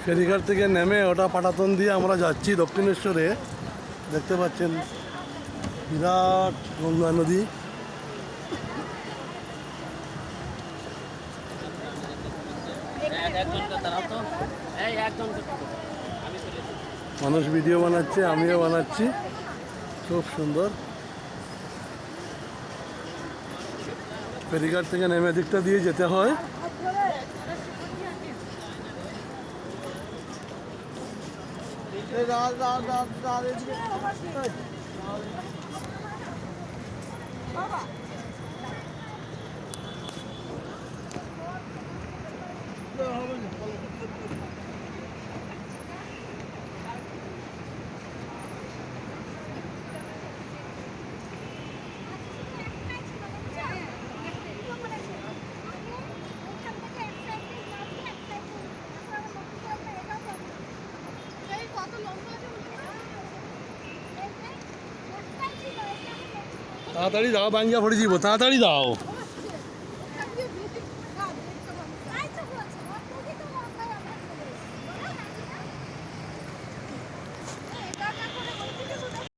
ফেরিঘাট থেকে নেমে ওটা পাটাতন দিয়ে আমরা যাচ্ছি দক্ষিণেশ্বরে। দেখতে পাচ্ছেন বিরাট গঙ্গা নদী। মানুষ ভিডিও বানাচ্ছে, আমিও বানাচ্ছি। খুব সুন্দর। ফেরিঘাট থেকে নেমে দিকটা দিয়ে যেতে হয়। তাড়াতাড়ি দাও, বাঙ্গিয়া পড়ে যাব, তাড়াতাড়ি দাও।